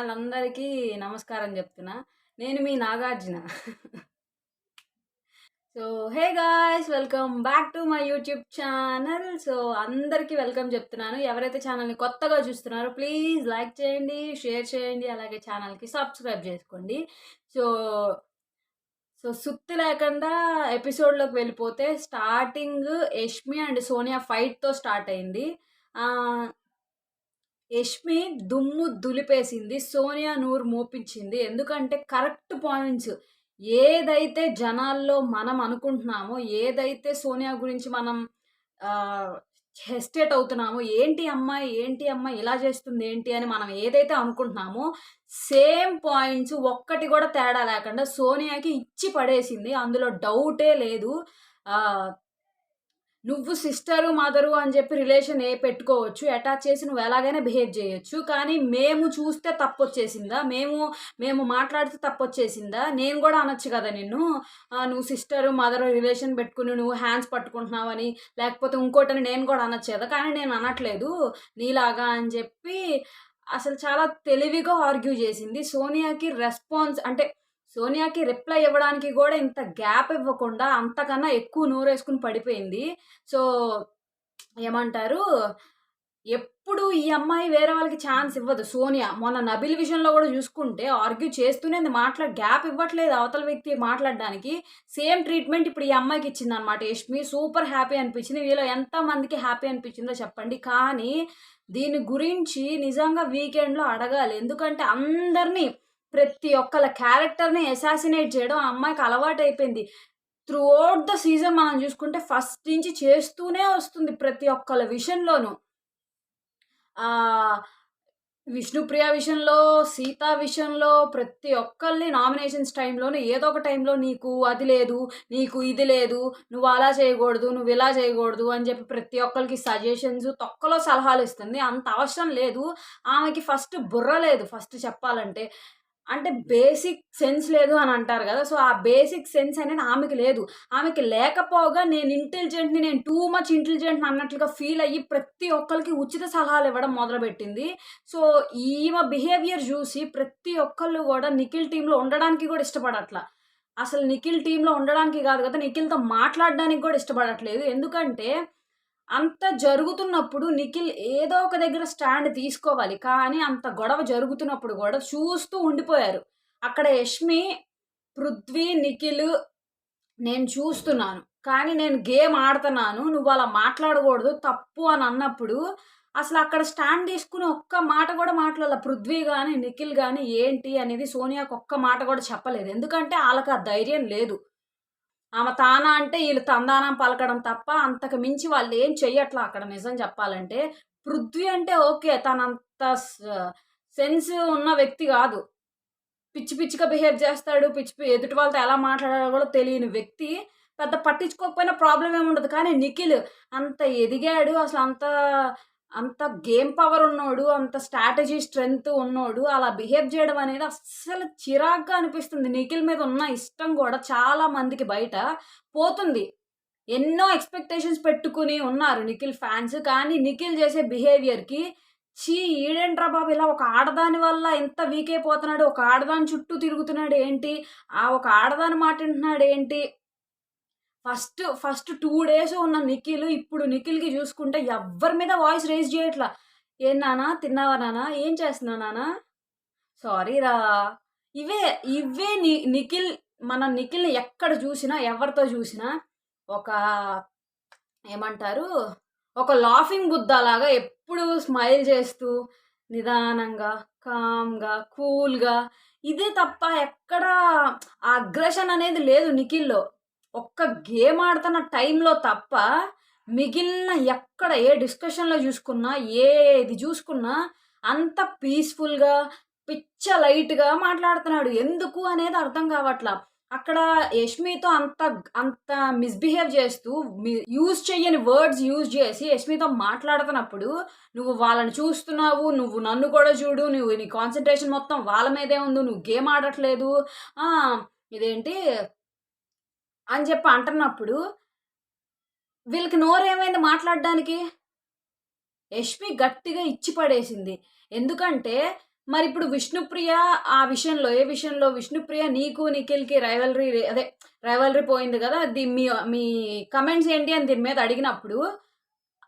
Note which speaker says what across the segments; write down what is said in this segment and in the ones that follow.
Speaker 1: వాళ్ళందరికీ నమస్కారం చెప్తున్నా. నేను మీ Nagarjuna. So, hey guys! Welcome back to my YouTube channel. So, అందరికీ వెల్కమ్ చెప్తున్నాను. ఎవరైతే ఛానల్‌ని కొత్తగా చూస్తున్నారో ప్లీజ్ లైక్ చేయండి, షేర్ చేయండి, అలాగే ఛానల్‌కి సబ్స్క్రైబ్ చేసుకోండి. సో, సుత్తి లేకుండా ఎపిసోడ్‌లోకి వెళ్ళిపోతే స్టార్టింగ్ యష్మి అండ్ సోనియా ఫైట్‌తో స్టార్ట్ అయింది. ఆహ్, యష్మి దుమ్ము దులిపేసింది. సోనియా నోరు మోపించింది. ఎందుకంటే కరెక్ట్ పాయింట్స్. ఏదైతే జనాల్లో మనం అనుకుంటున్నామో, ఏదైతే సోనియా గురించి మనం ఆహ్, హెసిటేట్ అవుతున్నామో, ఏంటి అమ్మాయి ఇలా చేస్తుంది ఏంటి అని మనం ఏదైతే అనుకుంటున్నామో, సేమ్ పాయింట్స్ ఒక్కటి కూడా తేడా లేకుండా సోనియాకి ఇచ్చి పడేసింది. అందులో డౌటే లేదు. ఆహ్ నువ్వు సిస్టరు, మదరు అని చెప్పి రిలేషన్ పెట్టుకోవచ్చు. అటాచ్ చేసి నువ్వు ఎలాగైనా బిహేవ్ జేయొచ్చు. కానీ మేము చూస్తే తప్పొచ్చేసిందా? మేము మాట్లాడితే తప్పొచ్చేసిందా? నేను గూడా అనొచ్చు గదా నిన్ను. నువ్వు సిస్టరు, మదరు రిలేషన్ పెట్టుకొని నువ్వు హ్యాండ్స్ పట్టుకుంటున్నావని, లేకపోతే ఇంకోటని నేను గూడా అనొచ్చు గదా! కానీ నేను అనట్లేదు నీలాగా అని జెప్పి అసలు చాలా తెలివిగా ఆర్గ్యూ జేసింది. సోనియాకి రిప్లై ఇవ్వడానికి గూడా ఇంత గ్యాప్ ఇవ్వకుండా అంతకన్నా ఎక్కువ నోరేసుకొని పడిపోయింది. సో, ఏమంటారు? ఎప్పుడు ఈ అమ్మాయి వేరే వాళ్ళకి ఛాన్స్ ఇవ్వదు సోనియా. మొన్న నబిల్ విషయంలో గూడా జూసుకుంటే ఆర్గ్యూ చేస్తూనే ఉంది. గ్యాప్ ఇవ్వట్లేదు అవతల వ్యక్తి మాట్లాడడానికి. సేమ్ ట్రీట్‌మెంట్ ఇప్పుడు ఈ అమ్మాయికి ఇచ్చిందనమాట యష్మి. సూపర్ హ్యాపీ అనిపించింది. మీలో ఎంతమందికి హ్యాపీ అనిపించిందో చెప్పండి. కానీ దీని గురించి నిజంగా వీకెండ్‌లో అడగాలి. ఎందుకంటే ప్రతి ఒక్కళ్ళ క్యారెక్టర్‌ని అసాసినేట్ చేయడం ఆ అమ్మాయికి అలవాటైపోయింది. త్రూఔట్ ద సీజన్ మనం చూసుకుంటే ఫస్ట్ నుంచి చేస్తూనే వస్తుంది ప్రతి ఒక్కళ్ళ విషయంలోనూ. ఆహ్, విష్ణుప్రియ విషయంలో, సీత విషయంలో ప్రతి ఒక్కళ్ళని నామినేషన్స్ టైమ్‌లోనే ఏదో ఒక టైంలో నీకు అది లేదు, నీకు ఇది లేదు, నువ్వు అలా చేయకూడదు, నువ్వు ఇలా చేయకూడదు అని చెప్పి ప్రతి ఒక్కళ్ళకి సజెషన్స్, తొక్కలో సలహాలిస్తుంది. అంత అవసరం లేదు. ఆమెకి ఫస్ట్ బుర్ర లేదు ఫస్ట్ చెప్పాలంటే. అంటే బేసిక్ సెన్స్ లేదు అని అంటారు గదా! సో, ఆ బేసిక్ సెన్స్ అనేది ఆమెకి లేదు. ఆమెకి లేకపోగా నేను టూ మచ్ ఇంటెలిజెంట్ అన్నట్లుగా ఫీల్ అయ్యి ప్రతి ఒక్కళ్ళకి ఉచిత సలహాలివ్వడం మొదలుపెట్టింది. సో, ఈమె బిహేవియర్ జూసి ప్రతి ఒక్కళ్ళు గూడా నిఖిల్ టీమ్‌లో ఉండడానికి గూడా ఇష్టపడట్ల. అసలు నిఖిల్ టీమ్‌లో ఉండడానికి గాదు గదా! నిఖిల్‌తో మాట్లాడడానికి గూడా ఇష్టపడట్లేదు. ఎందుకంటే అంత జరుగుతున్నప్పుడు నిఖిల్ ఏదో ఒక దగ్గర స్టాండ్ తీసుకోవాలి. కానీ అంత గొడవ జరుగుతున్నప్పుడు గూడా చూస్తూ ఉండిపోయారు. అక్కడ యష్మి, పృథ్వీ, నిఖిల్ నేను చూస్తున్నాను. కానీ నేను గేమ్ ఆడతన్నాను. నువ్వలా మాట్లాడగూడదు తప్పు అని అన్నప్పుడు అసలక్కడ స్టాండ్ తీసుకొని ఒక్క మాట గూడా మాట్లాడల. పృథ్వీ గాని, నిఖిల్ గాని ఏంటి అనేది సోనియాకి ఒక్క మాట గూడా చెప్పలేదు. ఎందుకంటే ఆళ్ళకి ఆ ధైర్యం లేదు. ఆమె తానా అంటే ఈళ్ళు తందానం పలకడం తప్ప అంతకు మించి వాళ్ళేం చెయ్యట్ల అక్కడ నిజం చెప్పాలంటే. పృథ్వీ అంటే ఓకే. తనంత సెన్స్ ఉన్న వ్యక్తి గాదు. పిచ్చి పిచ్చిగా బిహేవ్ చేస్తాడు. ఎదుటి వాళ్ళతో ఎలా మాట్లాడాలో గూడా తెలియని వ్యక్తి. పెద్ద పట్టించుకోకపోయినా ప్రాబ్లమ్ ఏముండదు. కానీ నిఖిల్ అంత ఎదిగాడు. అంత గేమ్ పవర్ ఉన్నోడు. అంత స్ట్రాటజీ స్ట్రెంత్ ఉన్నోడు. అలా బిహేవ్ జేయడం అనేది అస్సలు చిరాగ్గా అనిపిస్తుంది. నిఖిల్ మీద ఉన్న ఇష్టం గూడా చాలా మందికి బయట పోతుంది. ఎన్నో ఎక్స్‌పెక్టేషన్స్ పెట్టుకొని ఉన్నారు నిఖిల్ ఫ్యాన్స్. కానీ నిఖిల్ చేసే బిహేవియర్‌కి ఛీ! ఈడేంట్రా బాబు ఇలా ఒక ఆడదాని వల్ల ఇంత వీక్ అయిపోతున్నాడు. ఒక ఆడదాని చుట్టూ తిరుగుతున్నాడు ఏంటి? ఒక ఆడదాని మాట ఇంటున్నాడేంటి? ఫస్ట్ 2 డేస్ ఉన్న నిఖిల్ ఇప్పుడు నిఖిల్‌కి చూసుకుంటే ఎవ్వరి మీద వాయిస్ రైజ్ చేయట్ల. "ఏం నాన్న తిన్నావా నాన్న? ఏం చేస్తున్నావు నాన్న? సారీ రా." ఇవే ఇవే నిఖిల్ నిఖిల్‌ని ఎక్కడ చూసినా, ఎవరితో చూసినా ఒక ఏమంటారు? ఒక లాఫింగ్ బుద్ధలాగా ఎప్పుడు స్మైల్ చేస్తూ, నిదానంగా, కామ్‌గా, కూల్‌గా ఇదే తప్ప ఎక్కడా ఆ అగ్రెషన్ అనేది లేదు నిఖిల్‌లో. ఒక్క గేమ్ ఆడుతున్న టైంలో తప్ప మిగిలిన ఎక్కడ ఏ డిస్కషన్‌లో జూసుకున్నా, ఏది జూసుకున్నా అంత పీస్‌ఫుల్‌గా, లైట్‌గా మాట్లాడుతున్నాడు. ఎందుకు అనేది అర్థం కావట్ల. అక్కడ యష్మితో అంత మిస్‌బిహేవ్ చేస్తూ యూజ్ చెయ్యని వర్డ్స్ యూజ్ చేసి యష్మితో మాట్లాడుతున్నప్పుడు, "నువ్వు వాళ్ళని చూస్తున్నావు. నువ్వు నన్ను కూడా చూడు. నీ కాన్సంట్రేషన్ మొత్తం వాళ్ళ మీదే ఉంది. నువ్వు గేమ్ ఆడట్లేదు. ఆ! ఇదేంటి" అని చెప్పి అంటున్నప్పుడు, వీళ్ళకి నోరేమైంది మాట్లాడడానికి? యష్మి గట్టిగా ఇచ్చి పడేసింది. ఎందుకంటే మరి ఇప్పుడు విష్ణుప్రియ ఆ విషయంలో ఏ విషయంలో విష్ణుప్రియ నీకు నిఖిల్‌కి రైవల్రీ పోయింది గదా! మీ మీ కమెంట్స్ ఏంటి అని దీని మీద అడిగినప్పుడు,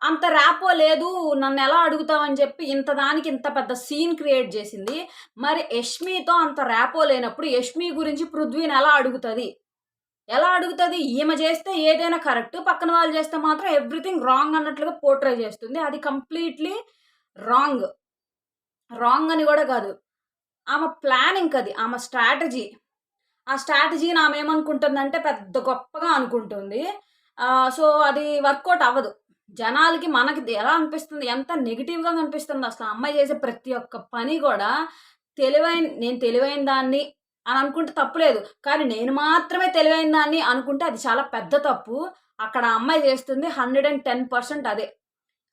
Speaker 1: అంత ర్యాపో లేదు నన్నెలా అడుగుతావని చెప్పి ఇంత దానికి ఇంత పెద్ద సీన్ క్రియేట్ జేసింది. మరి యష్మితో అంత ర్యాపో లేనప్పుడు యష్మి గురించి పృథ్వీని ఎలా అడుగుతది? ఎలా అడుగుతది? ఈమె జేస్తే ఏదైనా కరెక్ట్. పక్కన వాళ్ళు జేస్తే మాత్రం ఎవ్రీథింగ్ రాంగ్ అన్నట్లుగా పోర్ట్రే జేస్తుంది. అది కంప్లీట్‌లీ రాంగ్. రాంగ్ అని గూడా గాదు. ఆమె ప్లానింగ్ అది. ఆమె స్ట్రాటజీ. ఆ స్ట్రాటజీని ఆమె ఏమనుకుంటుందంటే పెద్ద గొప్పగా అనుకుంటుంది. సో, అది వర్కౌట్ అవ్వదు. జనాలకి మనకి ఎలా అనిపిస్తుంది? ఎంత నెగెటివ్‌గా కనిపిస్తుంది అసలు ఆ అమ్మాయి చేసే ప్రతి ఒక్క పని గూడా నేను తెలివైన దాన్ని అని అనుకుంటే తప్పులేదు. కానీ నేను మాత్రమే తెలివైన దాన్ని అనుకుంటే అది చాలా పెద్ద తప్పు. అక్కడ ఆ అమ్మాయి చేస్తుంది 110% అదే.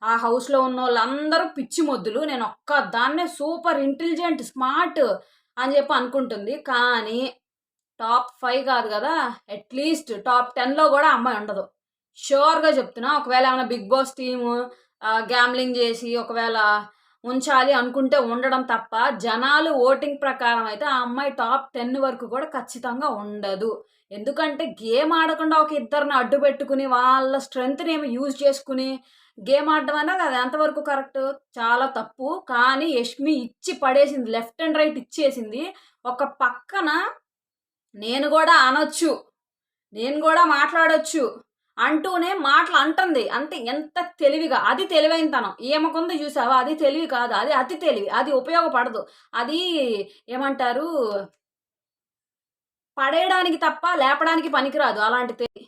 Speaker 1: ఆ హౌస్‌లో ఉన్నోళ్ళందరూ పిచ్చి మొద్దులు. నేనొక్కదాన్నే సూపర్ ఇంటెలిజెంట్, స్మార్ట్ అని చెప్పి అనుకుంటుంది. కానీ టాప్ 5 కాదు గదా! అట్‌లీస్ట్ టాప్ 10లో గూడా ఆ అమ్మాయి ఉండదు. ష్యూర్‌గా చెప్తున్నా. ఒకవేళ ఏమైనా 'బిగ్ బాస్' టీము గ్యామ్లింగ్ జేసి ఒకవేళ ఉంచాలి అనుకుంటే ఉండడం తప్ప, జనాలు ఓటింగ్ ప్రకారం అయితే ఆ అమ్మాయి టాప్ 10 వరకు కూడా ఖచ్చితంగా ఉండదు. ఎందుకంటే గేమ్ ఆడకుండా ఒక ఇద్దరిని అడ్డు పెట్టుకొని, వాళ్ళ స్ట్రెంగ్త్‌నేమో యూజ్ చేసుకొని, గేమ్ ఆడడం అనేది అది ఎంతవరకు కరెక్టు? చాలా తప్పు. కానీ యష్మి ఇచ్చి పడేసింది. లెఫ్ట్ అండ్ రైట్ ఇచ్చేసింది. ఒక పక్కన నేను గూడా అనొచ్చు. నేను గూడా మాట్లాడొచ్చు. అంటూనే మాటలు అంటుంది. అంటే ఎంత తెలివిగా. అది తెలివైనతనం. ఈమెకుంది జూసావా? అది తెలివి కాదు. అది అతి తెలివి. అది ఉపయోగపడదు. అది ఏమంటారు? పడేయడానికి తప్ప లేపడానికి పనికిరాదు అలాంటి తెలివి.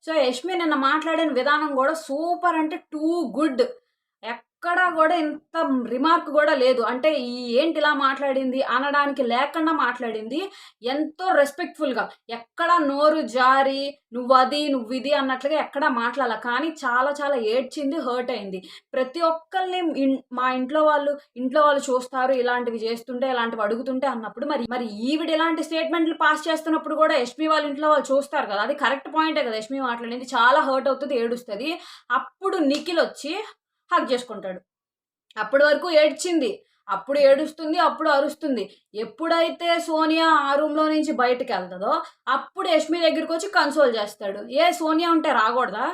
Speaker 1: సో, యష్మి నిన్న మాట్లాడిన విధానం గూడా సూపర్ అంటే టూ గుడ్. ఎక్కడా గూడా ఇంత రిమార్క్ గూడా లేదు. అంటే ఏంటిలా మాట్లాడింది అనడానికి లేకుండా మాట్లాడింది. ఎంతో రెస్పెక్ట్‌ఫుల్‌గా. ఎక్కడ నోరు జారి నువ్వది, నువ్విది అన్నట్లుగా ఎక్కడా మాట్లాడల. కానీ చాలా చాలా ఏడ్చింది, హర్ట్ అయింది. ప్రతి ఒక్కళ్ళని మా ఇంట్లో వాళ్ళు చూస్తారు ఇలాంటివి చేస్తుంటే, ఇలాంటివి అడుగుతుంటే అన్నప్పుడు మరి ఈవిడ ఇలాంటి స్టేట్మెంట్‌లు పాస్ చేస్తున్నప్పుడు గూడా యష్మి వాళ్ళ ఇంట్లో వాళ్ళు చూస్తారు కదా! అది కరెక్ట్ పాయింటే కదా! యష్మి మాట్లాడింది. చాలా హర్ట్ అవుతది, ఏడుస్తది. అప్పుడు నిఖిలొచ్చి హగ్ జేసుకుంటాడు. అప్పటి వరకు ఏడ్చింది. అప్పుడు ఏడుస్తుంది. అప్పుడు అరుస్తుంది. ఎప్పుడైతే సోనియా ఆ రూమ్‌లో నుంచి బయటికెళ్తదో, అప్పుడు యష్మి దగ్గరికొచ్చి కన్సోల్ జేస్తాడు. సోనియా ఉంటే రాగూడదా?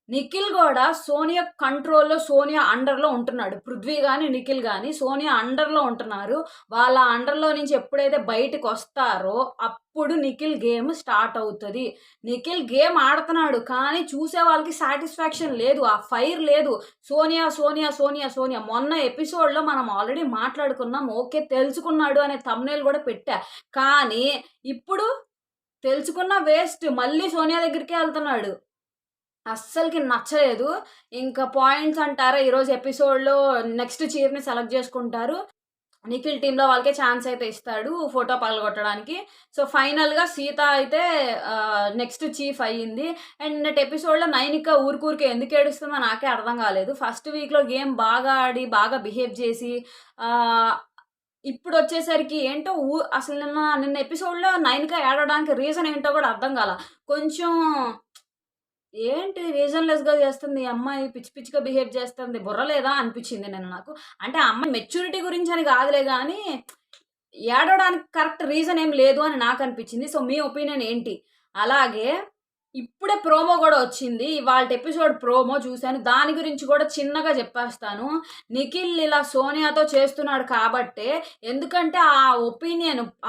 Speaker 1: నిఖిల్ గూడా సోనియా కంట్రోల్‌లో, సోనియా అండర్‌లో ఉంటున్నాడు. పృథ్వీ గాని, నిఖిల్ గాని సోనియా అండర్‌లో ఉంటున్నారు. వాళ్ళ అండర్‌లో నుంచి ఎప్పుడైతే బయటికొస్తారో, అప్పుడు నిఖిల్ గేమ్ స్టార్ట్ అవుతది. నిఖిల్ గేమ్ ఆడుతున్నాడు. కానీ చూసే వాళ్ళకి సాటిస్ఫాక్షన్ లేదు. ఆ ఫైర్ లేదు. సోనియా, సోనియా, సోనియా, సోనియా. మొన్న ఎపిసోడ్‌లో మనం ఆల్రెడీ మాట్లాడుకున్నాం. ఓకే. తెలుసుకున్నాడు అనే థంబ్‌నెయిల్ గూడా పెట్టా. కానీ ఇప్పుడు తెలుసుకున్న వేస్ట్. మళ్ళీ సోనియా దగ్గరికే ఎళ్తున్నాడు. అస్సలకి నచ్చలేదు. ఇంకా పాయింట్స్ అంటారా ఈరోజు ఎపిసోడ్‌లో నెక్స్ట్ చీఫ్‌ని సెలెక్ట్ జేసుకుంటారు. నిఖిల్ టీమ్‌లో వాళ్ళకే ఛాన్స్ అయితే ఇస్తాడు ఫోటో పగలగొట్టడానికి. సో, ఫైనల్‌గా సీత అయితే నెక్స్ట్ చీఫ్ అయ్యింది. అండ్ నిన్నటి ఎపిసోడ్‌లో నైనిక ఊరికూరికే ఎందుకు ఏడుస్తుందో నాకే అర్థం గాలేదు. ఫస్ట్ వీక్‌లో గేమ్ బాగా ఆడి, బాగా బిహేవ్ చేసి ఆహ్, ఇప్పుడొచ్చేసరికి ఏంటో అసలు నిన్న ఎపిసోడ్‌లో నైనిక ఏడవడానికి రీజన్ ఏంటో గూడా అర్థం గాల. కొంచెం ఏంటి రీజన్‌లెస్‌గా చేస్తుంది ఈ అమ్మాయి. పిచ్చి పిచ్చిగా బిహేవ్ చేస్తుంది. బుర్ర లేదా అనిపిచ్చింది నిన్న నాకు. అంటే ఆ అమ్మాయి మెచ్యూరిటీ గురించని గాదులే గానీ, ఏడవడానికి కరెక్ట్ రీజన్ ఏం లేదు అని నాకనిపిచ్చింది. సో, మీ ఒపీనియన్ ఏంటి? అలాగే ఇప్పుడే ప్రోమో గూడా వచ్చింది. ఇవాల్టి ఎపిసోడ్ ప్రోమో చూసాను. దాని గురించి గూడా చిన్నగా జెప్పేస్తాను. నిఖిల్ ఇలా సోనియాతో చేస్తున్నాడు కాబట్టే ఎందుకంటే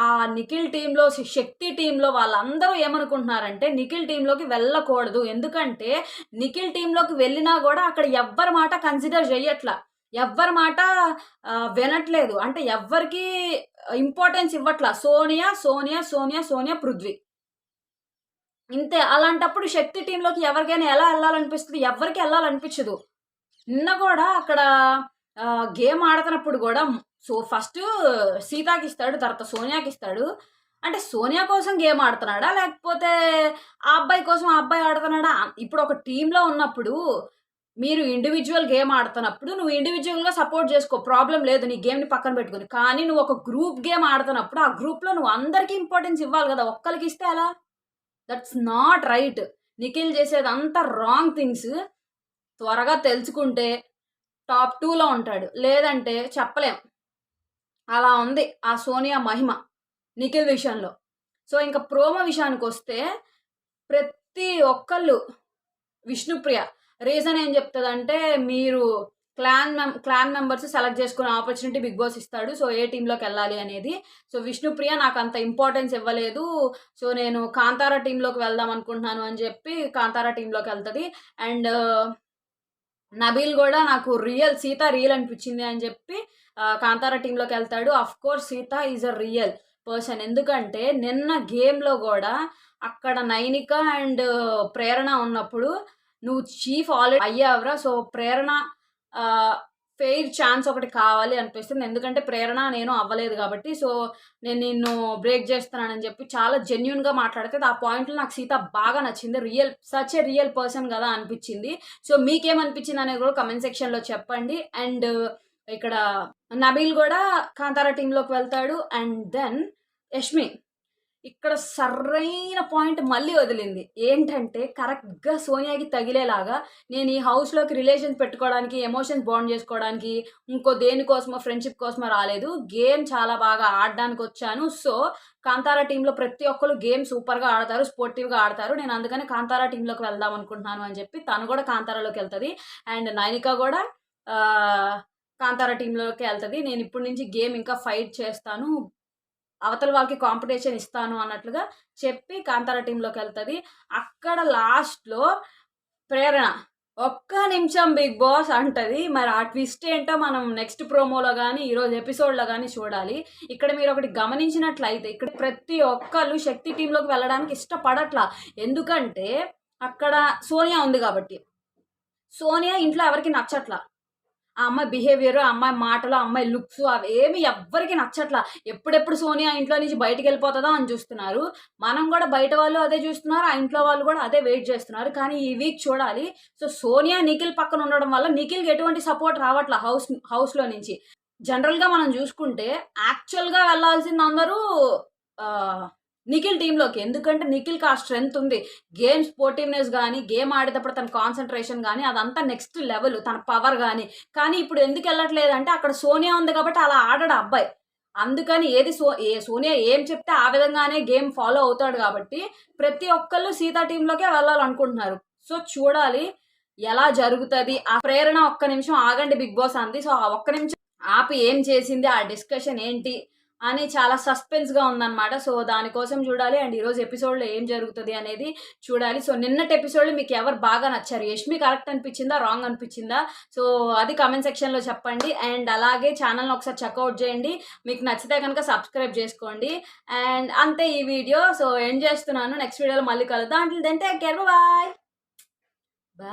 Speaker 1: ఆ నిఖిల్ టీమ్‌లో, శక్తి టీమ్‌లో వాళ్ళందరూ ఏమనుకుంటున్నారంటే నిఖిల్ టీమ్‌లోకి వెళ్ళకూడదు. ఎందుకంటే నిఖిల్ టీమ్‌లోకి వెళ్ళినా గూడా అక్కడ ఎవ్వరి మాట కన్సిడర్ జెయ్యట్ల. ఎవ్వరి మాట వినట్లేదు. అంటే ఎవ్వరికీ ఇంపార్టెన్స్ ఇవ్వట్ల. సోనియా, సోనియా, సోనియా, సోనియా, పృథ్వీ. ఇంతే. అలాంటప్పుడు శక్తి టీమ్‌లోకి ఎవరికైనా ఎలా ఎళ్ళాలనిపిస్తది? ఎవ్వరికీ ఎళ్ళాలనిపిచ్చదు. నిన్న గూడా అక్కడ గేమ్ ఆడుతున్నప్పుడు గూడా ఫస్టు సీతకిస్తాడు. తర్వాత సోనియాకిస్తాడు. అంటే సోనియా కోసం గేమ్ ఆడుతున్నాడా? లేకపోతే ఆ అబ్బాయి కోసం ఆ అబ్బాయి ఆడుతున్నాడా? ఇప్పుడు ఒక టీమ్‌లో ఉన్నప్పుడు మీరు ఇండివిడ్యువల్ గేమ్ ఆడుతున్నప్పుడు నువ్వు ఇండివిడ్యువల్‌గా సపోర్ట్ జేసుకో. ప్రాబ్లమ్ లేదు. నీ గేమ్‌ని పక్కన పెట్టుకొని. కానీ నువ్వు ఒక గ్రూప్ గేమ్ ఆడుతున్నప్పుడు ఆ గ్రూప్‌లో నువ్వు అందరికి ఇంపార్టెన్స్ ఇవ్వాలి గదా! ఒక్కళ్ళకిస్తే ఎలా? That's not right. నిఖిల్ చేసేదంతా రాంగ్ థింగ్స్. త్వరగా తెలుసుకుంటే టాప్ 2లో ఉంటాడు. లేదంటే చెప్పలేం. అలా ఉంది ఆ సోనియా మహిమ నిఖిల్ విషయంలో. సో, ఇంక ప్రోమో విషయానికొస్తే ప్రతి ఒక్కళ్ళు విష్ణుప్రియ రీజన్ ఏం చెప్తదంటే, మీరు క్లాన్ మెంబర్స్ సెలెక్ట్ చేసుకునే ఆపర్చునిటీ బిగ్ బాస్ ఇస్తాడు. సో, ఏ టీమ్‌లోకెళ్ళాలి అనేది. సో, విష్ణుప్రియ నాకంత ఇంపార్టెన్స్ ఇవ్వలేదు. సో, నేను కాంతార టీమ్‌లోకి వెళ్దాం అనుకుంటున్నాను అని చెప్పి కాంతార టీమ్‌లోకెళ్తది. అండ్ నబీల్ గూడా నాకు సీత రియల్ అనిపిచ్చింది అని చెప్పి కాంతార టీమ్‌లోకెళ్తాడు. Of course Sita is a real person. ఎందుకంటే నిన్న గేమ్‌లో గూడా అక్కడ నైనిక అండ్ ప్రేరణ ఉన్నప్పుడు నువ్వు చీఫ్ ఆల్రెడీ అయ్యావురా. సో, ప్రేరణ ఫెయిర్ ఛాన్స్ ఒకటి కావాలి అనిపిస్తుంది. ఎందుకంటే ప్రేరణ నేను అవ్వలేదు గాబట్టి. సో, నేను నిన్ను బ్రేక్ జేస్తున్నానని జెప్పి చాలా జెన్యూన్‌గా మాట్లాడితే ఆ పాయింట్‌లో నాకు సీత బాగా నచ్చింది. సచ్ ఎ రియల్ పర్సన్ గదా అనిపిచ్చింది. సో, మీకేమనిపిచ్చింది అనేది గూడా కామెంట్ సెక్షన్‌లో చెప్పండి. అండ్ ఇక్కడ నబీల్ గూడా కాంతార టీమ్‌లోకి వెళ్తాడు. అండ్ దెన్ యష్మి ఇక్కడ సర్రైన పాయింట్ మళ్ళీ వదిలింది. ఏంటంటే కరెక్ట్‌గా సోనియాకి తగిలేలాగా నేను ఈ హౌస్‌లోకి రిలేషన్స్ పెట్టుకోవడానికి, ఎమోషన్స్ బాండ్ చేసుకోవడానికి, ఇంకో దేనికోసమో ఫ్రెండ్‌షిప్ కోసమో రాలేదు. గేమ్ చాలా బాగా ఆడడానికొచ్చాను. సో, కాంతార టీమ్‌లో ప్రతి ఒక్కళ్ళు గేమ్ సూపర్‌గా ఆడతారు. స్పోర్టివ్‌గా ఆడతారు. నేను అందుకని కాంతార టీమ్‌లోకి వెళ్దాం అనుకుంటున్నాను అని చెప్పి తను కూడా కాంతారాలోకెళ్తది. అండ్ నైనిక కూడా కాంతార టీమ్‌లోకే ఎళ్తది. నేను ఇప్పటి నుంచి గేమ్ ఇంకా ఫైట్ చేస్తాను. అవతల వాళ్ళకి కాంపిటీషన్ ఇస్తాను అన్నట్లుగా చెప్పి కాంతార టీమ్‌లోకెళ్తది. అక్కడ లాస్ట్‌లో ప్రేరణ ఒక్క నిమిషం బిగ్ బాస్ అంటది. మరి ఆ ట్విస్ట్ ఏంటో మనం నెక్స్ట్ ప్రోమోలో గాని, ఈరోజు ఎపిసోడ్‌లో గాని చూడాలి. ఇక్కడ మీరొకటి గమనించినట్లయితే ఇక్కడ ప్రతి ఒక్కళ్ళు శక్తి టీమ్‌లోకి వెళ్ళడానికి ఇష్టపడట్లా. ఎందుకంటే అక్కడ సోనియా ఉంది గాబట్టి. సోనియా ఇంట్లో ఎవరికీ నచ్చట్లా. ఆ అమ్మాయి బిహేవియర్, ఆ అమ్మాయి మాటలు, ఆ అమ్మాయి లుక్స్ అవేమి ఎవ్వరికీ నచ్చట్లా. ఎప్పుడెప్పుడు సోనియా ఇంట్లో నుంచి బయటికెళ్ళిపోతదా అని చూస్తున్నారు. మనం గూడా బయట వాళ్ళు అదే చూస్తున్నారు. ఆ ఇంట్లో వాళ్ళు గూడా అదే వెయిట్ చేస్తున్నారు. కానీ ఈ వీక్ చూడాలి. సో, సోనియా, నిఖిల్ పక్కన ఉండడం వల్ల నిఖిల్‌కి ఎటువంటి సపోర్ట్ రావట్లా హౌస్‌లో నుంచి. జనరల్‌గా మనం చూసుకుంటే యాక్చువల్‌గా వెళ్ళాల్సింది అందరూ ఆహ్, నిఖిల్ టీమ్‌లోకి. ఎందుకంటే నిఖిల్‌కి ఆ స్ట్రెంత్ ఉంది. గేమ్ స్పోర్టివ్‌నెస్ గాని, గేమ్ ఆడేటప్పుడు తన కాన్సంట్రేషన్ గాని అదంతా నెక్స్ట్ లెవెల్. తన పవర్ గాని. కానీ ఇప్పుడు ఎందుకెళ్ళట్లేదంటే అక్కడ సోనియా ఉంది కాబట్టి అలా ఆడడు ఆ అబ్బాయి. అందుకని సోనియా ఏం చెప్తే ఆ విధంగానే గేమ్ ఫాలో అవుతాడు కాబట్టి ప్రతి ఒక్కళ్ళు సీత టీమ్‌లోకే వెళ్ళాలనుకుంటున్నారు. సో, చూడాలి ఎలా జరుగుతది. ఆ ప్రేరణ ఒక్క నిమిషం ఆగండి బిగ్ బాస్ అంది. సో, ఆ ఒక్క నిమిషం ఆపి ఏం చేసింది? ఆ డిస్కషన్ ఏంటి? అని చాలా సస్పెన్స్‌గా ఉందన్నమాట. సో, దానికోసం చూడాలి. అండ్ ఈరోజు ఎపిసోడ్‌లో ఏం జరుగుతది అనేది చూడాలి. సో, నిన్నటి ఎపిసోడ్‌లో మీకు ఎవరు బాగా నచ్చారు? యష్మి కరెక్ట్ అనిపించిందా? రాంగ్ అనిపించిందా? సో, అది కామెంట్ సెక్షన్‌లో చెప్పండి. అండ్ అలాగే ఛానెల్‌ని ఒకసారి చెక్‌ఔట్ చేయండి. మీకు నచ్చితే గనుక సబ్స్క్రైబ్ చేసుకోండి. అండ్ అంతే ఈ వీడియో. సో, ఎండ్ చేస్తున్నాను. నెక్స్ట్ వీడియోలో మళ్ళీ కలుద్దాం. Until then take care. Bye. Bye.